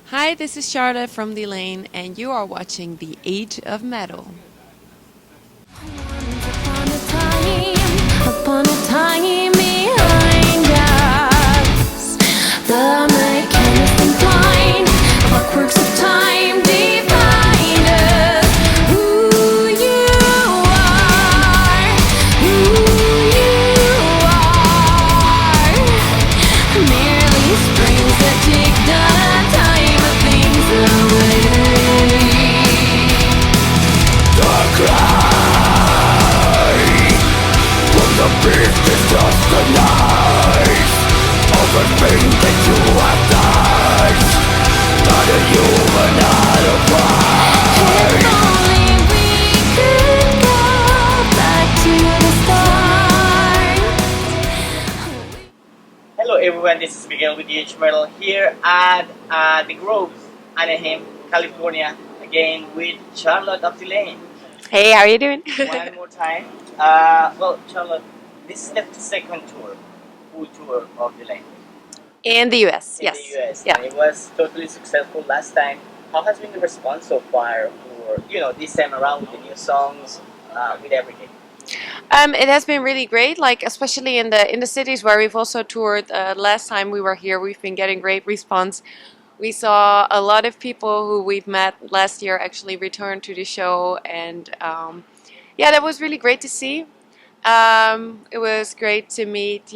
Hi, this is Charlotte from Delain, and you are watching The Age of Metal. Upon a time behind us, the mechanics inclined, clockworks of time define us. Who you are, merely springs that tick down a time of things away. The cry from the beast is just the lies of a thing that you have died. Not a human, not a pride. If only we could go back to the start. Hello everyone, this is Miguel with DH Metal here at the Grove, Anaheim, California, again with Charlotte of Delain. Hey, how are you doing? One more time. Charlotte, this is the second full tour of Delain In the US, in yes. the US, Yeah. and it was totally successful last time. How has been the response so far for this time around with the new songs, with everything? It has been really great, like especially in the cities where we've also toured. Last time we were here, we've been getting great response. We saw a lot of people who we've met last year actually return to the show, and yeah, that was really great to see. It was great to meet,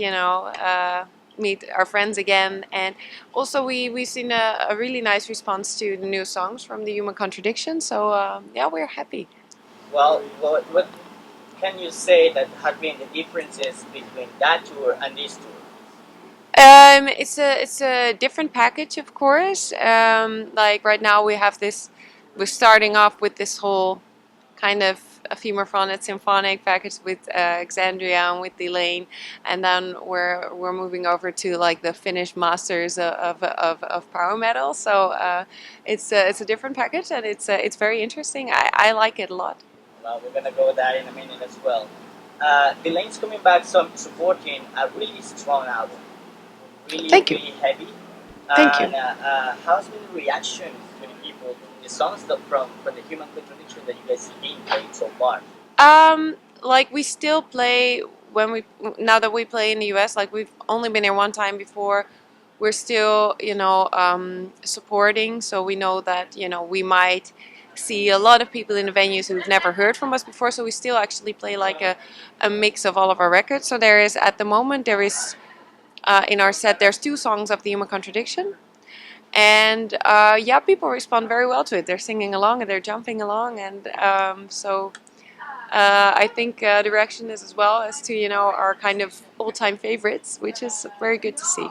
meet our friends again, and also we've seen a really nice response to the new songs from the Human Contradiction. So yeah, we're happy. Well, what can you say that have been the differences between that tour and this tour? It's a different package, of course. Like right now, we have this. We're starting off with this whole kind of a femur-fronted symphonic package with Exandria and with Delain, and then we're moving over to like the finished masters of power metal. So it's a different package, and it's very interesting. I like it a lot. Well, we're gonna go there in a minute as well. Delain's coming back, so I'm supporting a really strong album, really, Thank you. really heavy. Thank you. And how's been the reaction to the people, the songs that from the Human Contradiction that you guys have been playing so far? Like we still play when we now that we play in the US. Like we've only been here one time before. We're still, supporting. So we know that we might see a lot of people in the venues who've never heard from us before. So we still actually play like a mix of all of our records. So there is at the moment there is in our set there's two songs of the Human Contradiction. And yeah, people respond very well to it. They're singing along and they're jumping along, and I think the reaction is as well as to our kind of all-time favorites, which is very good to see.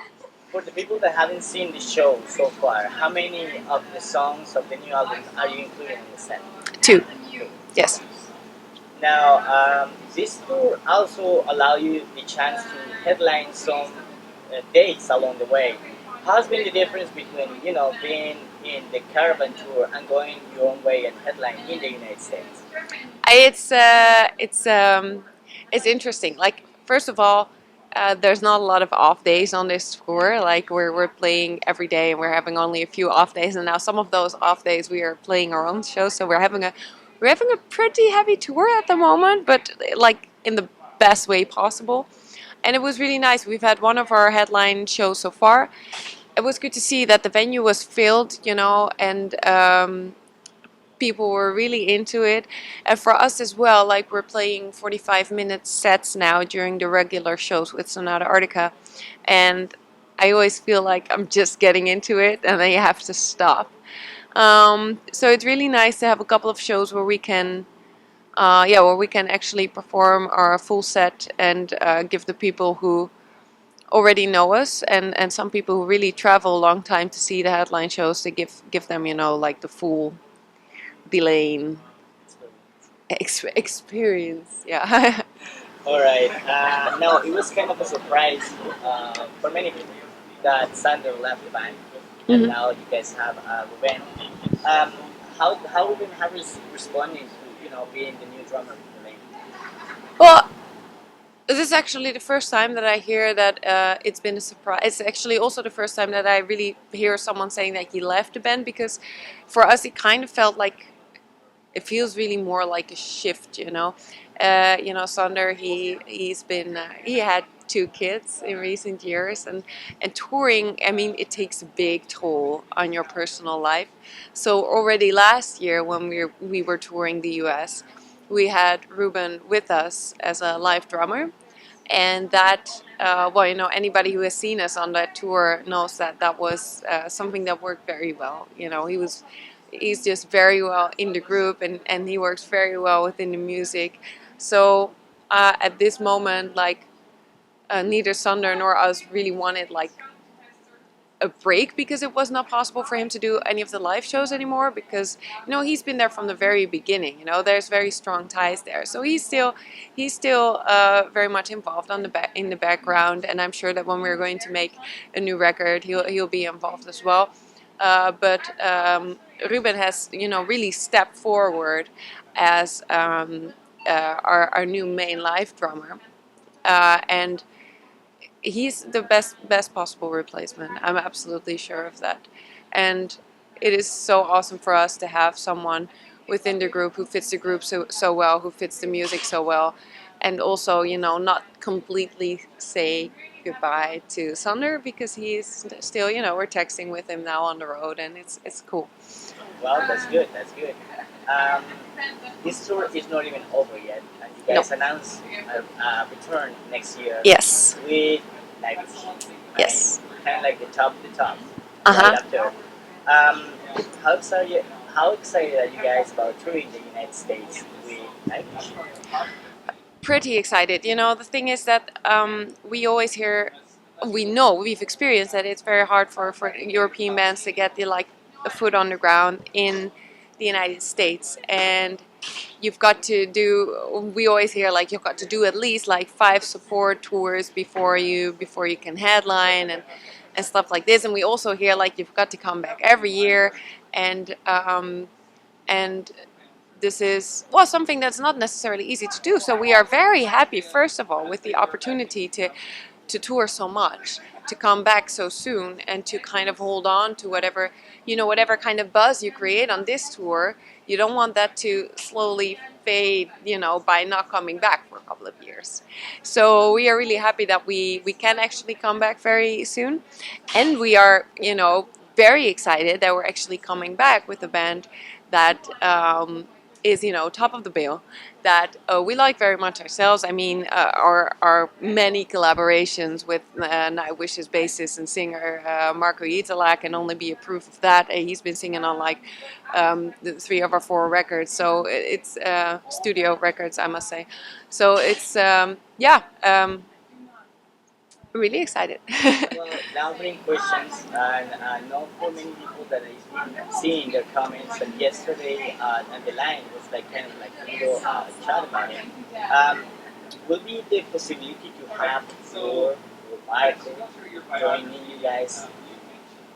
For the people that haven't seen the show so far, how many of the songs of the new album are you including in the set? Two, yes. Now, this tour also allow you the chance to headline some dates along the way. How's been the difference between being in the caravan tour and going your own way and headline in the United States? It's interesting. Like first of all, there's not a lot of off days on this tour. Like we're playing every day, and we're having only a few off days. And now some of those off days we are playing our own shows. So we're having a pretty heavy tour at the moment, but like in the best way possible. And it was really nice. We've had one of our headline shows so far. It was good to see that the venue was filled, and people were really into it. And for us as well, like we're playing 45-minute sets now during the regular shows with Sonata Arctica. And I always feel like I'm just getting into it and then you have to stop. So it's really nice to have a couple of shows where we can where we can actually perform our full set and give the people who already know us and some people who really travel a long time to see the headline shows to give them like the full Delain experience. Yeah. All right. Now it was kind of a surprise for many people that Sander left the band, and Mhm. now you guys have Ruben. Um, how Ruben Harris responding to being the new drummer for the band? Well, This is actually the first time that I hear that it's been a surprise. It's actually also the first time that I really hear someone saying that he left the band, because for us it kind of felt like it feels really more like a shift, you know. Sander, he's been he had 2 kids in recent years, and touring. I mean, it takes a big toll on your personal life. So already last year when we were touring the U.S., we had Ruben with us as a live drummer, and that anybody who has seen us on that tour knows that that was something that worked very well. He's just very well in the group, and he works very well within the music. So at this moment, like, neither Sander nor us really wanted like a break, because it was not possible for him to do any of the live shows anymore, because he's been there from the very beginning. There's very strong ties there, so he's still very much involved in the background, and I'm sure that when we're going to make a new record, he'll be involved as well. But Ruben has really stepped forward as our new main live drummer, and he's the best possible replacement. I'm absolutely sure of that. And it is so awesome for us to have someone within the group who fits the group so well, who fits the music so well, and also not completely say goodbye to Sander, because he's still we're texting with him now on the road, and it's cool. Well, that's good. That's good. Um, this tour is not even over yet, and you guys announced a return next year Yes. with Nightwish. Yes. Kind of like the top Uh-huh. right after. Um, how excited are you guys about touring the United States with Nightwish? Pretty excited. The thing is that we always hear, we've experienced that it's very hard for European bands to get a foot on the ground in the United States, and you've got to do. We always hear like you've got to do at least like 5 support tours before you can headline and stuff like this. And we also hear like you've got to come back every year, and this is something that's not necessarily easy to do. So we are very happy, first of all, with the opportunity to tour so much, to come back so soon, and to kind of hold on to whatever kind of buzz you create on this tour. You don't want that to slowly fade, by not coming back for a couple of years. So we are really happy that we can actually come back very soon, and we are very excited that we're actually coming back with a band that is top of the bill, that we like very much ourselves. I mean, our many collaborations with Nightwish's bassist and singer Marco Itala can only be a proof of that. He's been singing on like the 3 of our 4 records, so it's studio records, I must say. So it's really excited. Well, now bring questions, and I know for many people that I've been seeing their comments, and yesterday and Delain was like kind of like a little chat about it. Will be the possibility to have Flor or Marco joining you guys,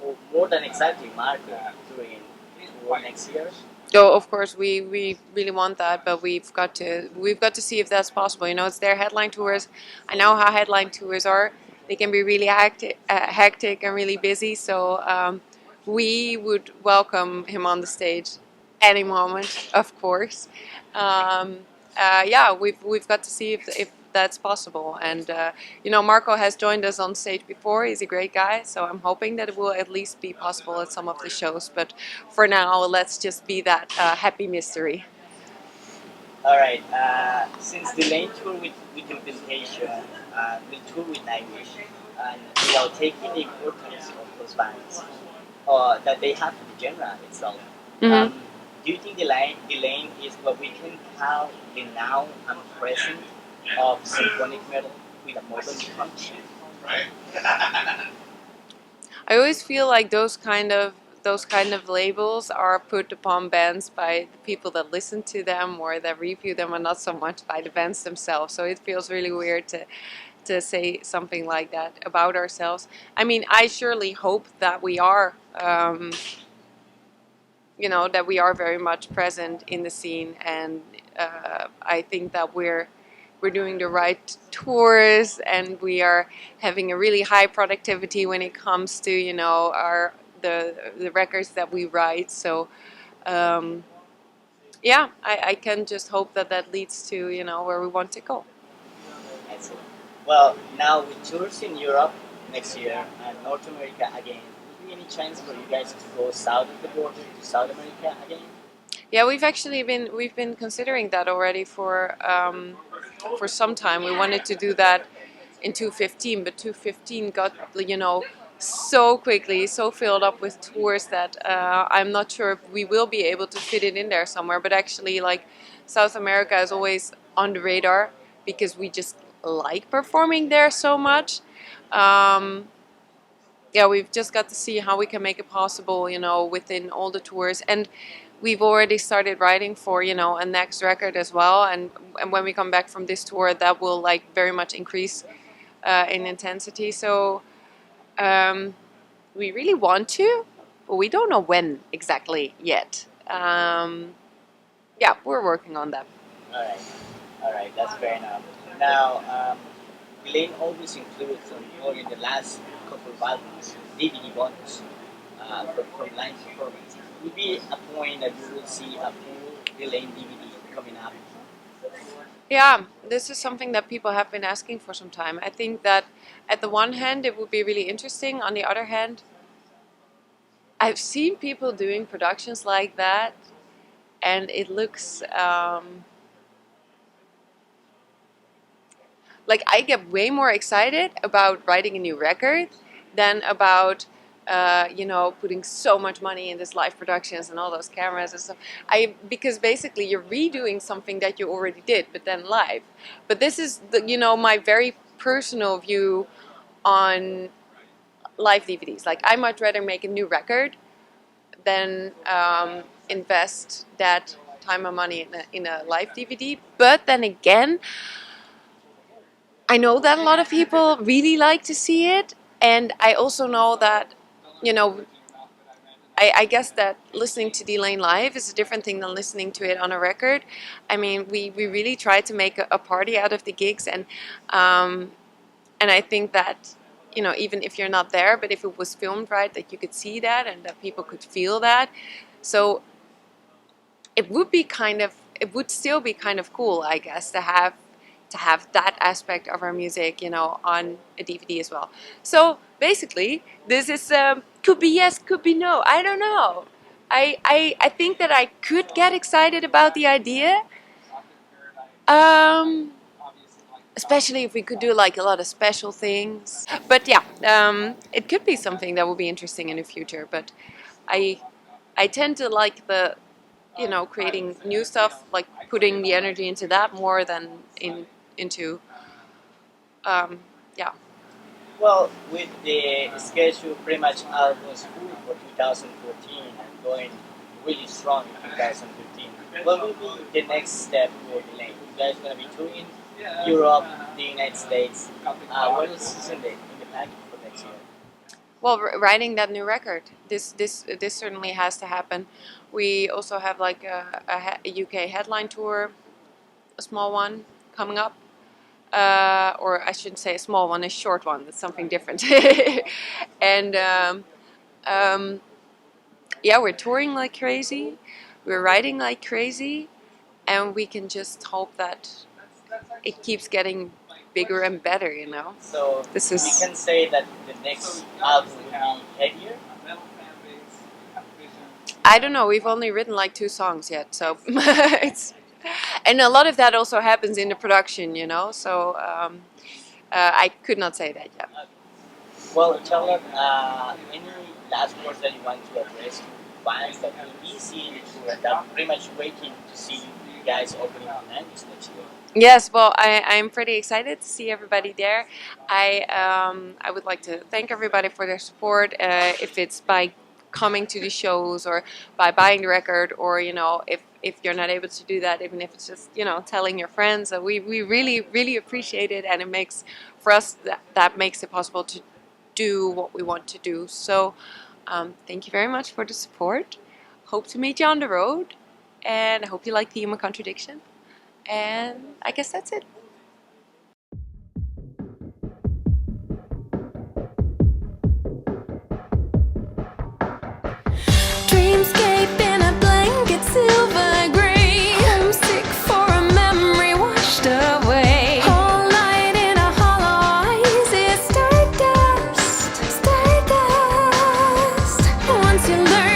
or more than exactly Marco during tour next year? So of course we really want that, but we've got to see if that's possible. It's their headline tours. I know how headline tours are. They can be really hectic and really busy. So we would welcome him on the stage any moment, of course. We've got to see if that's possible. And Marco has joined us on stage before. He's a great guy, so I'm hoping that it will at least be possible at some of the shows. But for now, let's just be that happy mystery. All right. Since Delain tour with Invitation, will tour with Nightwish, and without taking the importance of those bands that they have to the genre itself, Mm-hmm. do you think Delain is what we can call the now and present of symphonic metal with a modern touch? I always feel like those kind of labels are put upon bands by the people that listen to them or that review them, and not so much by the bands themselves. So it feels really weird to say something like that about ourselves. I mean, I surely hope that we are, very much present in the scene, and I think that we're we're doing the right tours, and we are having a really high productivity when it comes to, you know, the records that we write. So yeah, I can just hope that that leads to, you know, where we want to go. Excellent. Well, now with tours in Europe next year and North America again, would there be any chance for you guys to go south of the border to South America again? Yeah, we've been considering that already for some time. We wanted to do that in 2015, but 2015 got, you know, so quickly, so filled up with tours that I'm not sure if we will be able to fit it in there somewhere. But actually, like, South America is always on the radar because we just like performing there so much. Yeah, we've just got to see how we can make it possible, you know, within all the tours. And we've already started writing for, you know, a next record as well. And when we come back from this tour, that will, like, very much increase in intensity. So we really want to, but we don't know when exactly yet. Yeah, we're working on that. All right, that's fair enough. Now, Delain always includes, or in the last couple of albums, DVD bonus from live performance. Will be a point that you will see a full Delain DVD coming up. Yeah, this is something that people have been asking for some time. I think that at the one hand, it would be really interesting. On the other hand, I've seen people doing productions like that, and it looks like I get way more excited about writing a new record than about you know, putting so much money in this live productions and all those cameras and stuff. Because basically you're redoing something that you already did, but then live. But this is the, you know, my very personal view on live DVDs. Like, I much rather make a new record than invest that time and money in a live DVD. But then again, I know that a lot of people really like to see it, and I also know that, you know, I guess that listening to Delain live is a different thing than listening to it on a record. I mean, we really try to make a party out of the gigs, and I think that, you know, even if you're not there, but if it was filmed right, that you could see that and that people could feel that. So it would still be kind of cool, I guess, to have that aspect of our music, you know, on a DVD as well. So basically, this is could be yes, could be no. I don't know. I think that I could get excited about the idea, especially if we could do, like, a lot of special things. But yeah, it could be something that will be interesting in the future. But I tend to like the, you know, creating new stuff, like putting the energy into that more than into yeah. Well, with the schedule pretty much almost full for 2014 and going really strong in 2015, what will be the next step for Delain? You guys going to be touring Europe, the United States. What else is in the package for next year? Well, writing that new record. This certainly has to happen. We also have, like, a UK headline tour, a small one coming up. Or I shouldn't say a small one, a short one. That's something different. And yeah, we're touring like crazy. We're writing like crazy, and we can just hope that it keeps getting bigger and better. You know. So This we is. can say that the next album will be heavier. I don't know. We've only written like 2 songs yet, so it's. And a lot of that also happens in the production, you know. So I could not say that yet. Well, Charlotte, any last words that you want to address to fans that will be seeing the tour and that are pretty much waiting to see you guys opening on Nightwish next year? Yes, well, I'm pretty excited to see everybody there. I would like to thank everybody for their support. If it's by coming to the shows or by buying the record, or, you know, if you're not able to do that, even if it's just, you know, telling your friends, we really appreciate it, and it makes for us that makes it possible to do what we want to do. So thank you very much for the support. Hope to meet you on the road, and I hope you like the Human Contradiction. And I guess that's it. to learn